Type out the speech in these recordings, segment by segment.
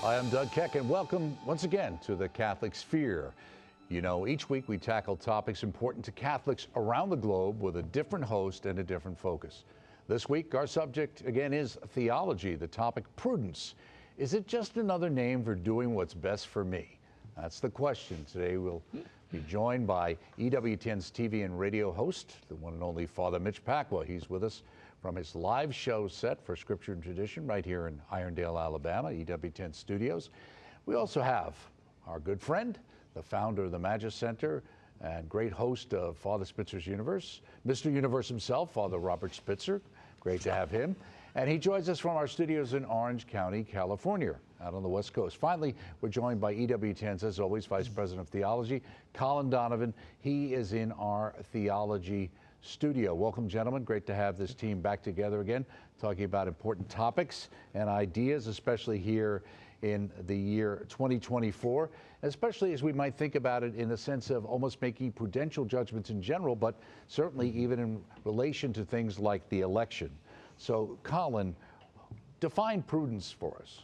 I am Doug Keck, and welcome once again to the Catholic Sphere. You know, each week we tackle topics important to Catholics around the globe with a different host and a different focus. This week, our subject again is theology, the topic prudence. Is it just another name for doing what's best for me? That's the question. Today we'll be joined by EWTN's TV and radio host, the one and only Father Mitch Pacwa. He's with us from his live show set for Scripture and Tradition right here in Irondale, Alabama, EWTN Studios. We also have our good friend, the founder of the Magis Center and great host of Father Spitzer's Universe, Mr. Universe himself, Father Robert Spitzer. Great to have him. And he joins us from our studios in Orange County, California, out on the West Coast. Finally, we're joined by EWTN's, as always, Vice President of Theology, Colin Donovan. He is in our theology studio. Welcome, gentlemen. Great to have this team back together again, talking about important topics and ideas, especially here in the year 2024, especially as we might think about it in the sense of almost making prudential judgments in general, but certainly even in relation to things like the election. So, Colin, define prudence for us.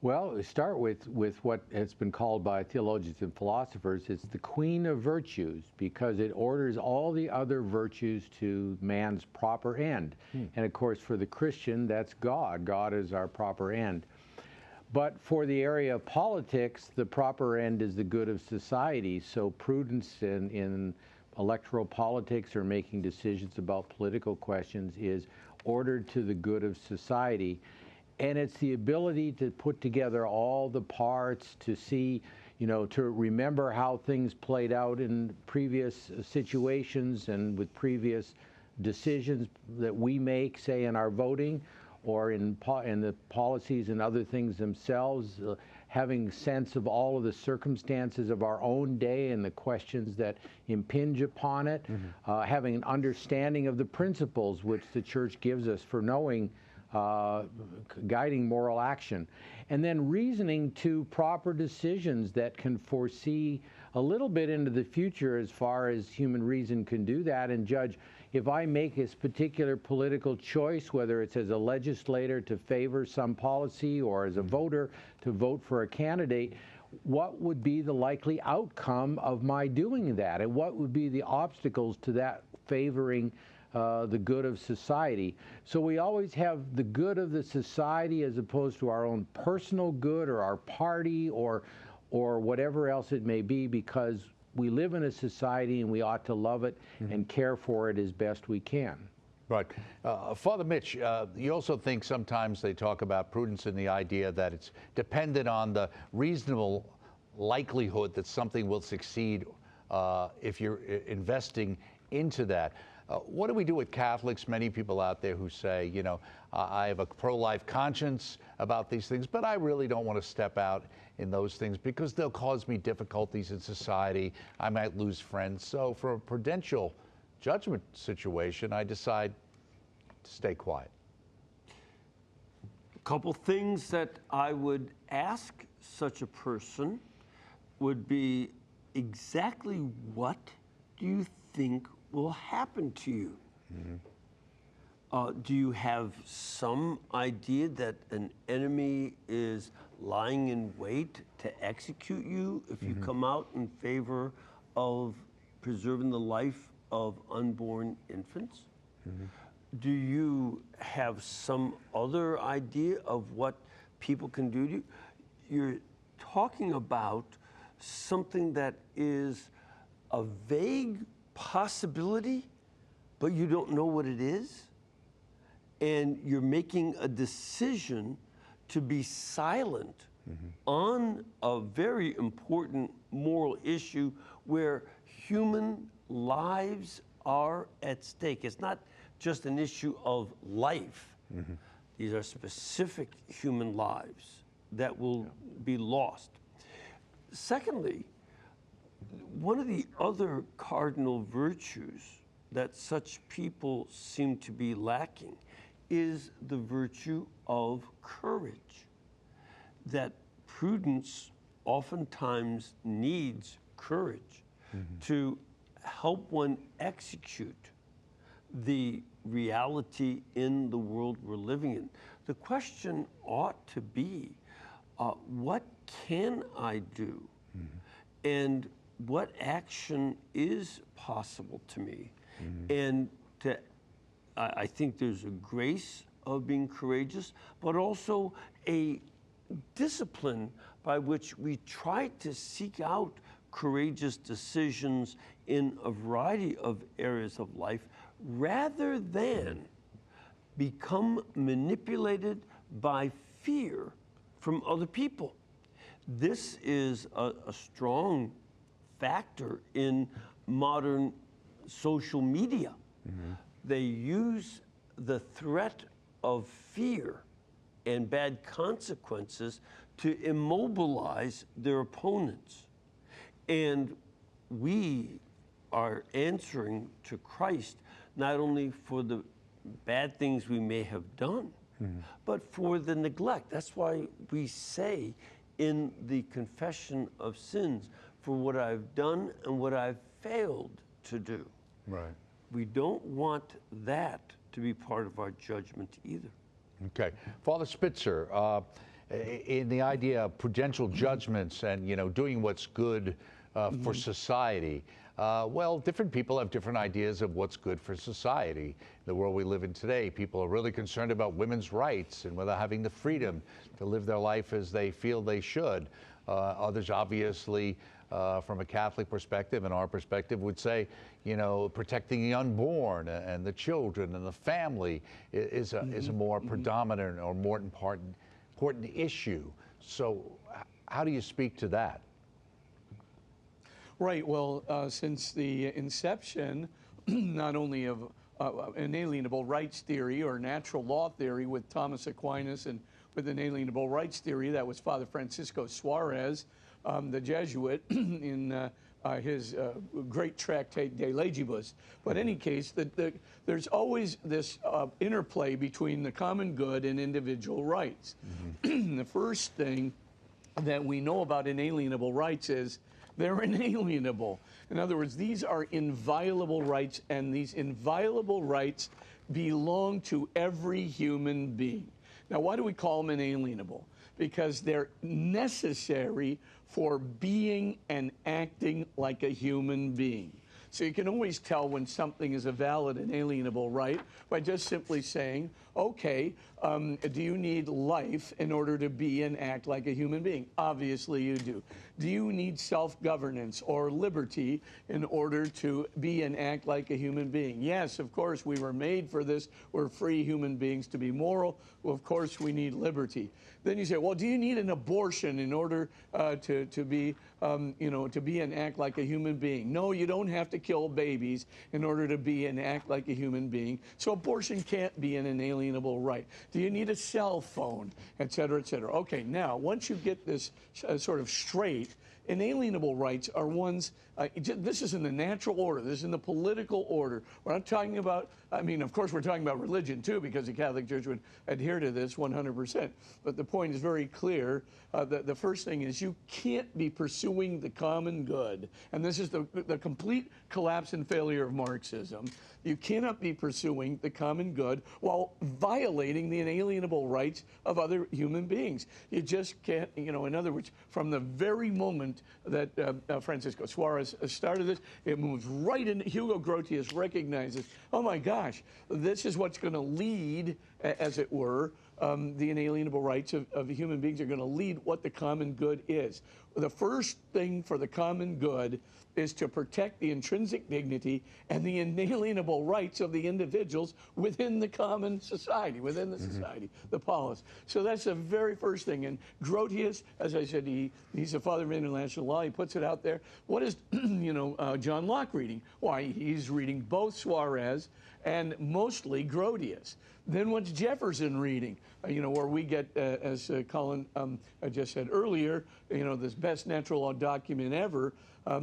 Well, we start with what has been called by theologians and philosophers. It's the queen of virtues because it orders all the other virtues to man's proper end. And of course, for the Christian, that's God. God is our proper end. But for the area of politics, the proper end is the good of society. So prudence in electoral politics or making decisions about political questions is ordered to the good of society. And it's the ability to put together all the parts, to see, you know, to remember how things played out in previous situations and with previous decisions that we make, say, in our voting or in the policies and other things themselves, having sense of all of the circumstances of our own day and the questions that impinge upon it, having an understanding of the principles which the Church gives us for knowing guiding moral action, and then reasoning to proper decisions that can foresee a little bit into the future as far as human reason can do that and judge if I make this particular political choice, whether it's as a legislator to favor some policy or as a voter to vote for a candidate, what would be the likely outcome of my doing that, and what would be the obstacles to that favoring the good of society. So we always have the good of the society as opposed to our own personal good or our party or whatever else it may be, because we live in a society and we ought to love it and care for it as best we can. Right. Father Mitch, you also think sometimes they talk about prudence in the idea that it's dependent on the reasonable likelihood that something will succeed if you're investing into that. What do we do with Catholics, many people out there who say, you know, I have a pro-life conscience about these things, but I really don't want to step out in those things because they'll cause me difficulties in society. I might lose friends. So for a prudential judgment situation, I decide to stay quiet. A couple things that I would ask such a person would be, exactly what do you think will happen to you? Do you have some idea that an enemy is lying in wait to execute you if you come out in favor of preserving the life of unborn infants? Do you have some other idea of what people can do to you? You're talking about something that is a vague possibility, but you don't know what it is, and you're making a decision to be silent on a very important moral issue where human lives are at stake. It's not just an issue of life. These are specific human lives that will be lost. Secondly, one of the other cardinal virtues that such people seem to be lacking is the virtue of courage. That prudence oftentimes needs courage to help one execute the reality in the world we're living in. The question ought to be, what can I do? And what action is possible to me? And I think there's a grace of being courageous, but also a discipline by which we try to seek out courageous decisions in a variety of areas of life rather than become manipulated by fear from other people. This is a strong factor in modern social media. They use the threat of fear and bad consequences to immobilize their opponents. And we are answering to Christ not only for the bad things we may have done, but for the neglect. That's why we say in the confession of sins, for what I've done and what I've failed to do. Right. We don't want that to be part of our judgment either. Okay. Father Spitzer, in the idea of prudential judgments and, doing what's good for society, well, different people have different ideas of what's good for society. The world we live in today, people are really concerned about women's rights and whether having the freedom to live their life as they feel they should. Others obviously, from a Catholic perspective and our perspective, would say, protecting the unborn and the children and the family is a more predominant or more important issue. So how do you speak to that? Right. Well, since the inception, not only of inalienable rights theory or natural law theory with Thomas Aquinas and with inalienable rights theory, that was Father Francisco Suarez, the Jesuit, in his great tractate De Legibus. But in any case, there's always this interplay between the common good and individual rights. The first thing that we know about inalienable rights is they're inalienable. In other words, these are inviolable rights, and these inviolable rights belong to every human being. Now, why do we call them inalienable? Because they're necessary for being and acting like a human being. So you can always tell when something is a valid inalienable right by just simply saying, okay, do you need life in order to be and act like a human being? Obviously you do. Do you need self-governance or liberty in order to be and act like a human being? Yes, of course, we were made for this. We're free human beings to be moral. Well, of course, we need liberty. Then you say, well, do you need an abortion in order to be and act like a human being? No, you don't have to kill babies in order to be and act like a human being. So abortion can't be an inalienable right. Do you need a cell phone, et cetera, et cetera? Okay, now, once you get this sort of straight, inalienable rights are ones, this is in the natural order, this is in the political order. We're not talking about, of course we're talking about religion too, because the Catholic Church would adhere to this 100%. But the point is very clear. The first thing is you can't be pursuing the common good. And this is the complete collapse and failure of Marxism. You cannot be pursuing the common good while violating the inalienable rights of other human beings. You just can't, in other words, from the very moment that Francisco Suarez started this, it moves right into, Hugo Grotius recognizes, oh my gosh, this is what's going to lead, as it were, the inalienable rights of human beings are going to lead what the common good is. The first thing for the common good is to protect the intrinsic dignity and the inalienable rights of the individuals within the common society, within the society, the polis. So that's the very first thing. And Grotius, as I said, he's a father of international law. He puts it out there. What is, John Locke reading? Why, he's reading both Suarez and mostly Grotius. Then what's Jefferson reading? Where we get, as Colin just said earlier, this best natural law document ever.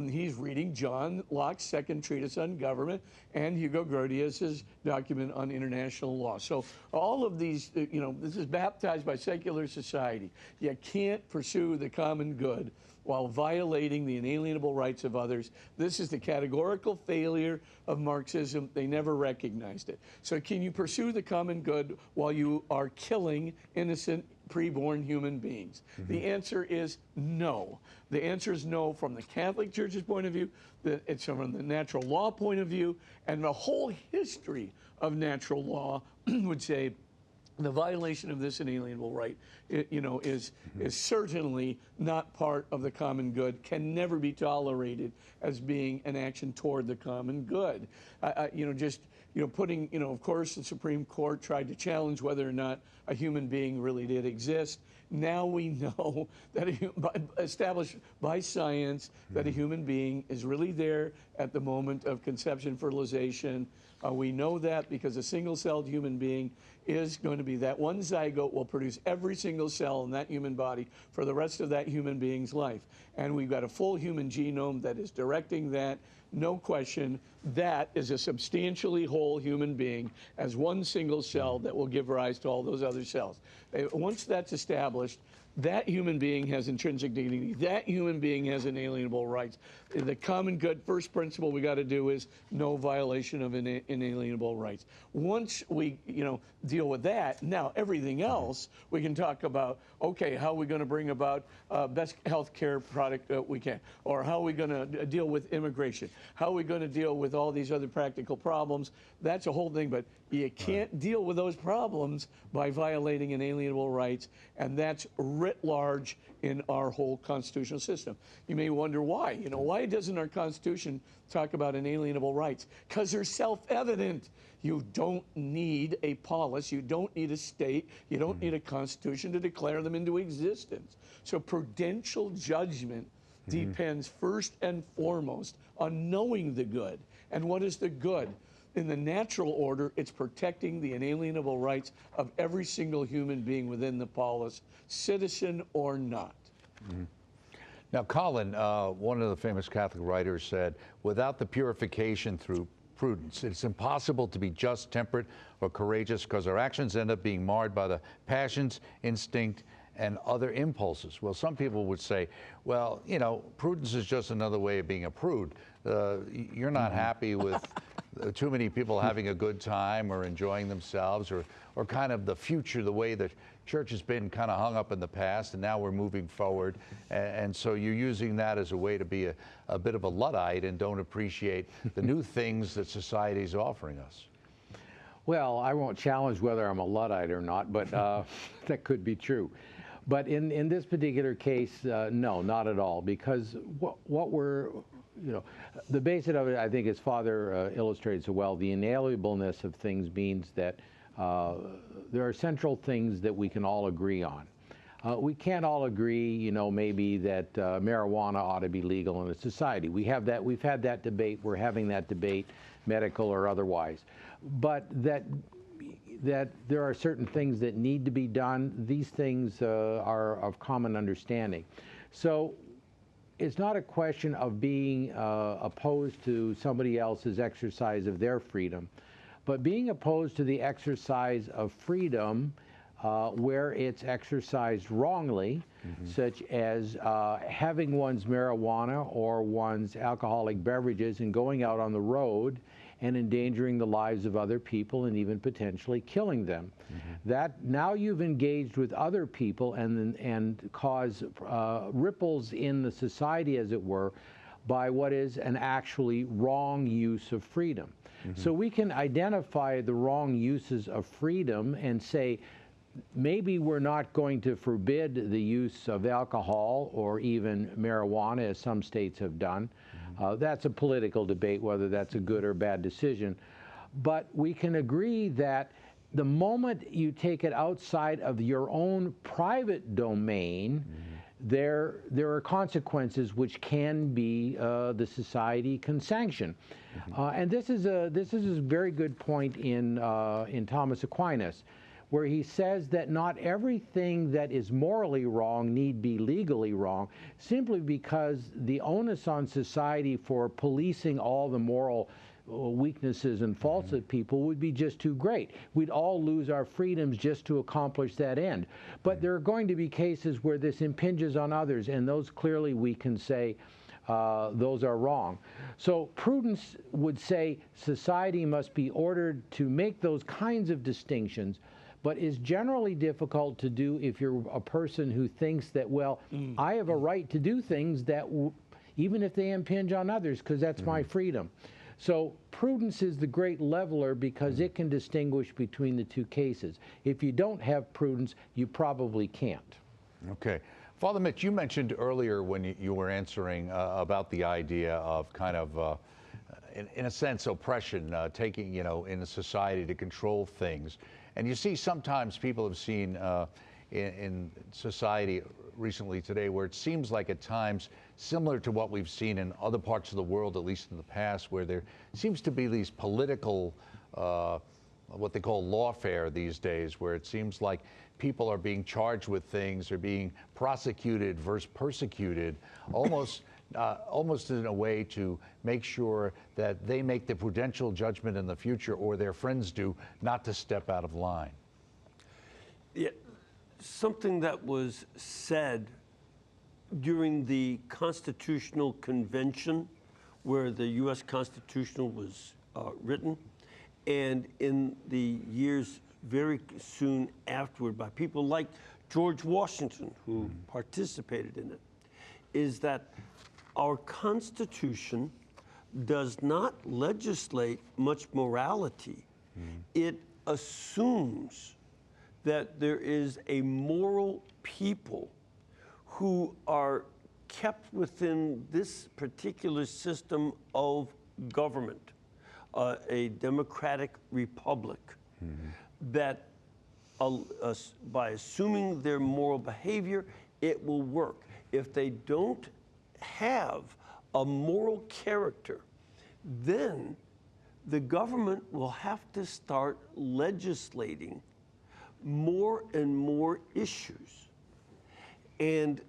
He's reading John Locke's second treatise on government and Hugo Grotius's document on international law. So all of these, this is baptized by secular society. You can't pursue the common good while violating the inalienable rights of others. This is the categorical failure of Marxism. They never recognized it. So can you pursue the common good while you are killing innocent preborn human beings? The answer is no. The answer is no from the Catholic Church's point of view, it's from the natural law point of view, and the whole history of natural law would say the violation of this inalienable right, is certainly not part of the common good, can never be tolerated as being an action toward the common good. Putting, of course, the Supreme Court tried to challenge whether or not a human being really did exist. Now we know that established by science that a human being is really there at the moment of conception, fertilization. We know that because a single-celled human being is going to be that one zygote will produce every single cell in that human body for the rest of that human being's life. And we've got a full human genome that is directing that. No question, that is a substantially whole human being as one single cell that will give rise to all those other cells. Once that's established, that human being has intrinsic dignity. That human being has inalienable rights. The common good first principle we got to do is no violation of inalienable rights. Once we, deal with that, now everything else we can talk about. Okay, how are we going to bring about best health care product we can, or how are we going to deal with immigration? How are we going to deal with all these other practical problems? That's a whole thing, but you can't deal with those problems by violating inalienable rights, and that's writ large in our whole constitutional system. You may wonder why. Why doesn't our Constitution talk about inalienable rights? Because they're self-evident. You don't need a polis, you don't need a state, you don't need a constitution to declare them into existence. So prudential judgment depends first and foremost on knowing the good. And what is the good? In the natural order, it's protecting the inalienable rights of every single human being within the polis, citizen or not. Now, Colin, one of the famous Catholic writers said, without the purification through prudence, it's impossible to be just, temperate, or courageous because our actions end up being marred by the passions, instinct, and other impulses. Well, some people would say, well, prudence is just another way of being a prude. You're not happy with too many people having a good time or enjoying themselves, or kind of the future, the way the church has been kind of hung up in the past, and now we're moving forward. And so you're using that as a way to be a bit of a Luddite and don't appreciate the new things that society is offering us. Well, I won't challenge whether I'm a Luddite or not, but that could be true. But in this particular case, no, not at all, because what we're, the basis of it, I think, as Father illustrated so well, the inalienableness of things means that there are central things that we can all agree on. We can't all agree, maybe that marijuana ought to be legal in a society. We've had that debate. We're having that debate, medical or otherwise. But that there are certain things that need to be done. These things are of common understanding. So it's not a question of being opposed to somebody else's exercise of their freedom, but being opposed to the exercise of freedom where it's exercised wrongly, such as having one's marijuana or one's alcoholic beverages and going out on the road and endangering the lives of other people and even potentially killing them. That now you've engaged with other people and cause ripples in the society, as it were, by what is an actually wrong use of freedom. So we can identify the wrong uses of freedom and say, maybe we're not going to forbid the use of alcohol or even marijuana, as some states have done. That's a political debate, whether that's a good or bad decision. But we can agree that the moment you take it outside of your own private domain, there are consequences which can be the society can sanction. And this is a very good point in Thomas Aquinas, where he says that not everything that is morally wrong need be legally wrong, simply because the onus on society for policing all the moral weaknesses and faults of people would be just too great. We'd all lose our freedoms just to accomplish that end. But there are going to be cases where this impinges on others, and those clearly we can say those are wrong. So prudence would say society must be ordered to make those kinds of distinctions, but is generally difficult to do if you're a person who thinks that, well, I have a right to do things that, even if they impinge on others, because that's my freedom. So prudence is the great leveler because it can distinguish between the two cases. If you don't have prudence, you probably can't. Okay. Father Mitch, you mentioned earlier when you were answering about the idea of kind of, in a sense, oppression, taking, in a society to control things. And you see sometimes people have seen in society recently today where it seems like at times similar to what we've seen in other parts of the world, at least in the past, where there seems to be these political, what they call lawfare these days, where it seems like people are being charged with things, or being prosecuted versus persecuted, almost in a way to make sure that they make the prudential judgment in the future, or their friends do, not to step out of line. Yeah, something that was said during the Constitutional Convention, where the U.S. Constitution was written, and in the years very soon afterward by people like George Washington, who participated in it, is that our Constitution does not legislate much morality. It assumes that there is a moral people who are kept within this particular system of government, a democratic republic, that by assuming their moral behavior, it will work. If they don't have a moral character, then the government will have to start legislating more and more issues. And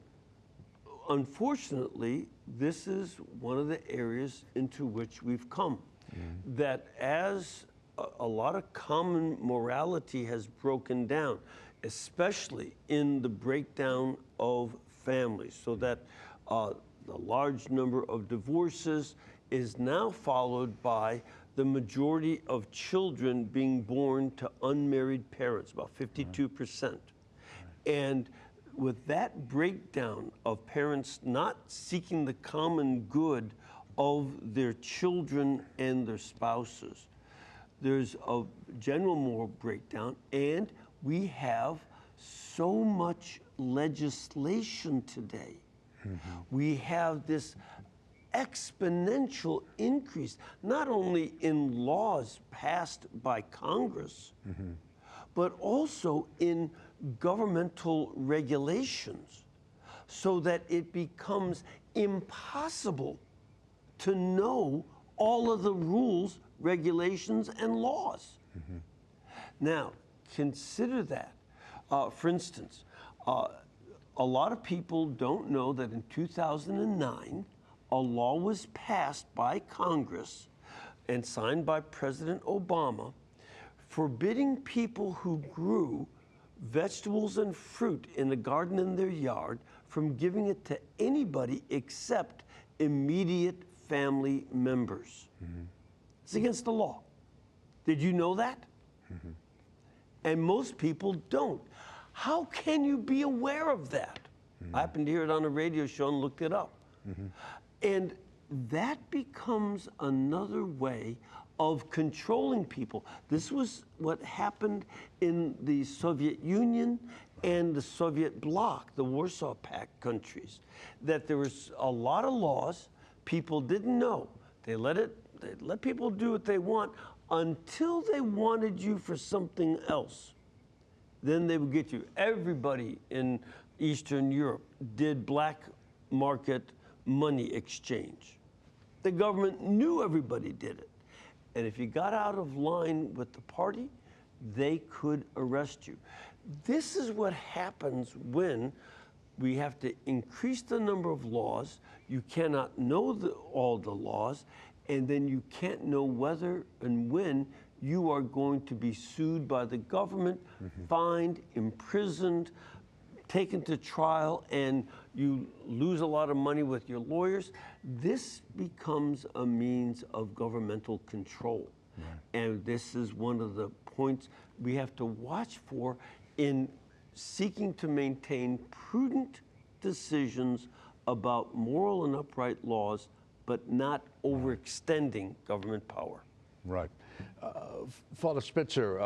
unfortunately, this is one of the areas into which we've come. That as a lot of common morality has broken down, especially in the breakdown of families, so that the large number of divorces is now followed by the majority of children being born to unmarried parents, about 52%. And with that breakdown of parents not seeking the common good of their children and their spouses, there's a general moral breakdown, and we have so much legislation today. We have this exponential increase, not only in laws passed by Congress, but also in governmental regulations, so that it becomes impossible to know all of the rules, regulations, and laws. Now, consider that. For instance, a lot of people don't know that in 2009, a law was passed by Congress and signed by President Obama, forbidding people who grew vegetables and fruit in a garden in their yard from giving it to anybody except immediate family members. It's against the law. Did you know that? And most people don't. How can you be aware of that? I happened to hear it on a radio show and looked it up. And that becomes another way of controlling people. This was what happened in the Soviet Union and the Soviet bloc, the Warsaw Pact countries, that there was a lot of laws people didn't know. They let people do what they want until they wanted you for something else. Then they would get you. Everybody in Eastern Europe did black market money exchange. The government knew everybody did it. And if you got out of line with the party, they could arrest you. This is what happens when we have to increase the number of laws. You cannot know all the laws, and then you can't know whether and when you are going to be sued by the government, fined, imprisoned, taken to trial, and you lose a lot of money with your lawyers. This becomes a means of governmental control. And this is one of the points we have to watch for in seeking to maintain prudent decisions about moral and upright laws, but not overextending government power. Right. Father Spitzer,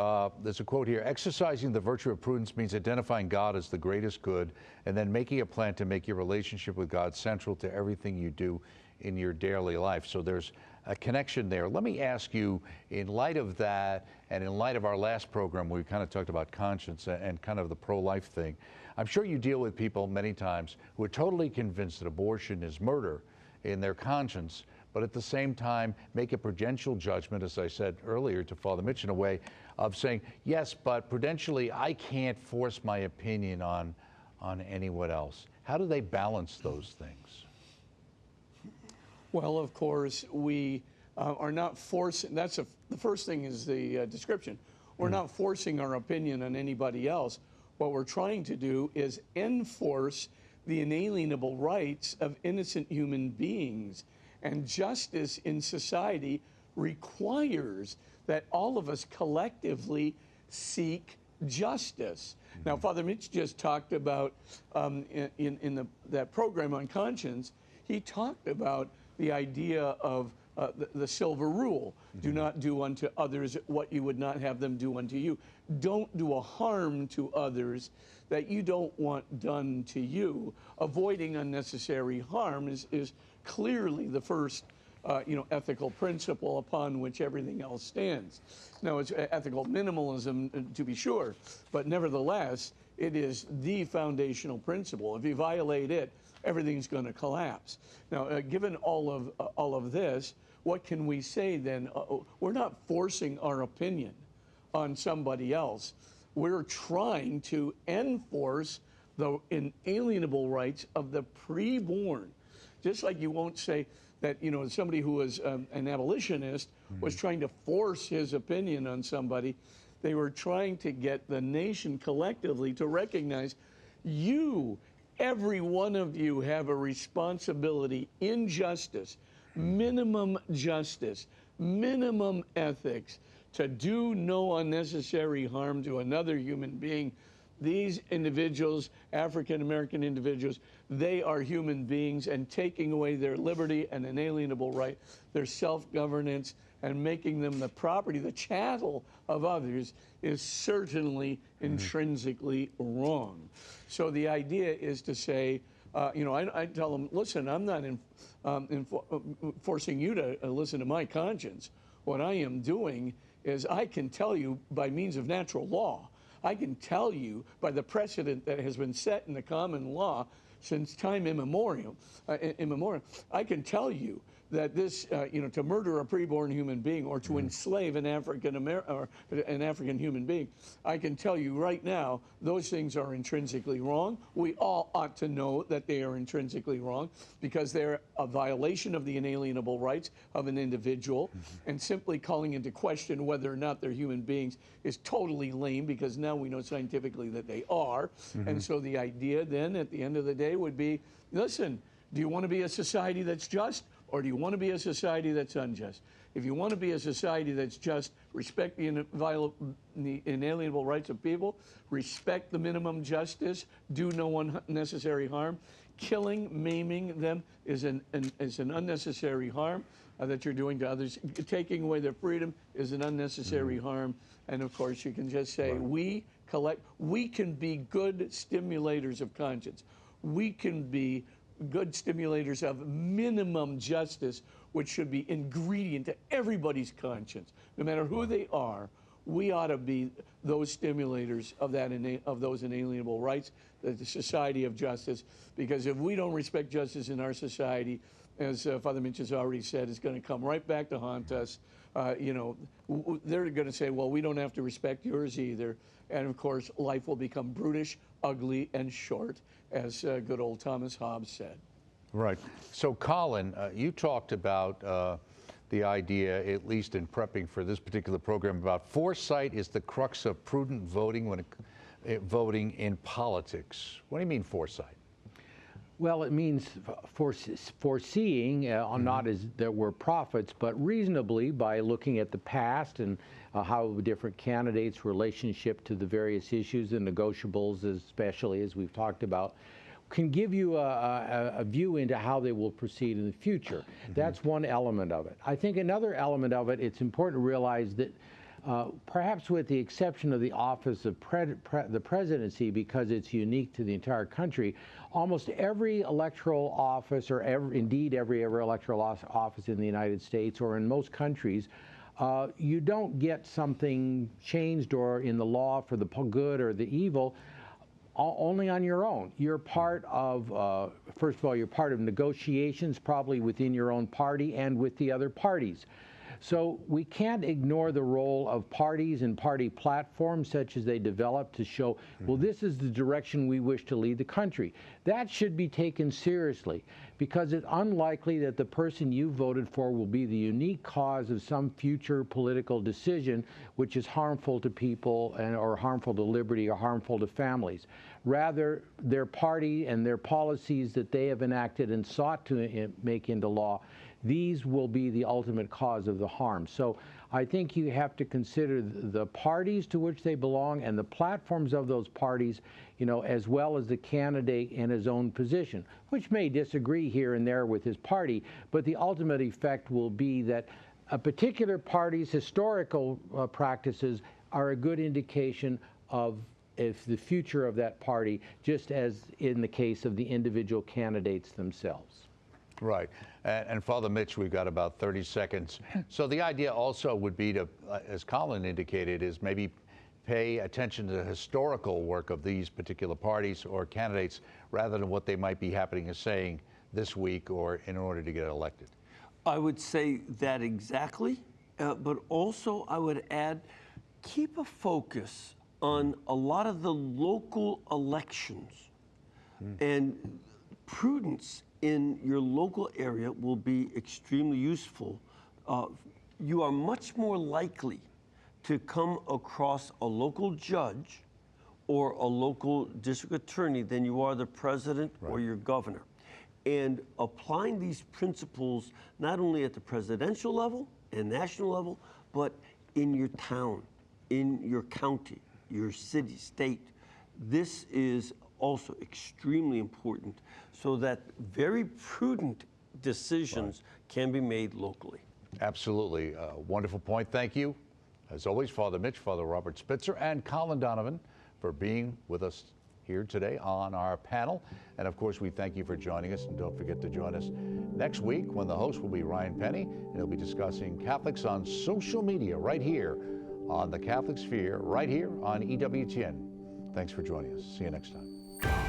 there's a quote here: exercising the virtue of prudence means identifying God as the greatest good and then making a plan to make your relationship with God central to everything you do in your daily life. So there's a connection there. Let me ask you, in light of that, and in light of our last program, we kind of talked about conscience and kind of the pro-life thing. I'm sure you deal with people many times who are totally convinced that abortion is murder in their conscience, but at the same time make a prudential judgment, as I said earlier to Father Mitch, in a way of saying, yes, but prudentially I can't force my opinion on anyone else. How do they balance those things? Well, of course, we are not forcing, the first thing is the description. We're not forcing our opinion on anybody else. What we're trying to do is enforce the inalienable rights of innocent human beings. And justice in society requires that all of us collectively seek justice. Now, Father Mitch just talked about, in that program on conscience, he talked about the idea of the silver rule. Do not do unto others what you would not have them do unto you. Don't do a harm to others that you don't want done to you. Avoiding unnecessary harm is clearly the first ethical principle upon which everything else stands. Now, it's ethical minimalism, to be sure, but nevertheless, it is the foundational principle. If you violate it, everything's going to collapse. Now, given all of this, what can we say then? We're not forcing our opinion on somebody else. We're trying to enforce the inalienable rights of the preborn. Just like you won't say that, somebody who was an abolitionist was trying to force his opinion on somebody. They were trying to get the nation collectively to recognize every one of you have a responsibility in justice, minimum justice, minimum ethics, to do no unnecessary harm to another human being. These individuals, African American individuals, they are human beings, and taking away their liberty and inalienable right, their self-governance, and making them the property, the chattel of others, is certainly intrinsically wrong. So the idea is to say, I tell them, listen, I'm not forcing you to listen to my conscience. What I am doing is I can tell you by means of natural law, I can tell you by the precedent that has been set in the common law since time immemorial, I can tell you that this, to murder a preborn human being or to enslave an African human being, I can tell you right now, those things are intrinsically wrong. We all ought to know that they are intrinsically wrong because they're a violation of the inalienable rights of an individual, and simply calling into question whether or not they're human beings is totally lame, because now we know scientifically that they are. And so the idea then at the end of the day would be, listen, do you want to be a society that's just, or do you want to be a society that's unjust? If you want to be a society that's just, respect the inalienable rights of people, respect the minimum justice, do no unnecessary harm. Killing, maiming them is an unnecessary harm that you're doing to others. Taking away their freedom is an unnecessary harm. And of course, you can just say, we can be good stimulators of conscience. We can be good stimulators of minimum justice, which should be ingredient to everybody's conscience. No matter who they are, we ought to be those stimulators of those inalienable rights, the society of justice. Because if we don't respect justice in our society, as Father Mitch has already said, it's going to come right back to haunt us. They're going to say, well, we don't have to respect yours either. And of course, life will become brutish, ugly, and short, as good old Thomas Hobbes said. Right. So, Colin, you talked about the idea, at least in prepping for this particular program, about foresight is the crux of prudent voting voting in politics. What do you mean foresight? Well, it means foreseeing, not as there were prophets, but reasonably by looking at the past and how different candidates' relationship to the various issues and negotiables, especially as we've talked about, can give you a view into how they will proceed in the future. That's one element of it. I think another element of it, it's important to realize that perhaps with the exception of the office of the presidency, because it's unique to the entire country, almost every electoral office, or indeed every electoral office in the United States or in most countries, you don't get something changed or in the law for the good or the evil only on your own. You're part of, first of all, you're part of negotiations probably within your own party and with the other parties. So we can't ignore the role of parties and party platforms such as they develop to show, well, this is the direction we wish to lead the country. That should be taken seriously, because it's unlikely that the person you voted for will be the unique cause of some future political decision which is harmful to people or harmful to liberty or harmful to families. Rather, their party and their policies that they have enacted and sought to make into law, these will be the ultimate cause of the harm. So I think you have to consider the parties to which they belong and the platforms of those parties, as well as the candidate in his own position, which may disagree here and there with his party, but the ultimate effect will be that a particular party's historical practices are a good indication of the future of that party, just as in the case of the individual candidates themselves. Right. And Father Mitch, we've got about 30 seconds. So the idea also would be to, as Colin indicated, is maybe pay attention to the historical work of these particular parties or candidates rather than what they might be happening as saying this week or in order to get elected. I would say that exactly, but also I would add, keep a focus on a lot of the local elections, and Prudence in your local area will be extremely useful. You are much more likely to come across a local judge or a local district attorney than you are the president or your governor. And applying these principles not only at the presidential level and national level, but in your town, in your county, your city, state. This is also extremely important so that very prudent decisions can be made locally. Absolutely. Wonderful point. Thank you. As always, Father Mitch, Father Robert Spitzer, and Colin Donovan for being with us here today on our panel. And of course, we thank you for joining us. And don't forget to join us next week when the host will be Ryan Penny, and he'll be discussing Catholics on social media right here on the Catholic Sphere, right here on EWTN. Thanks for joining us. See you next time.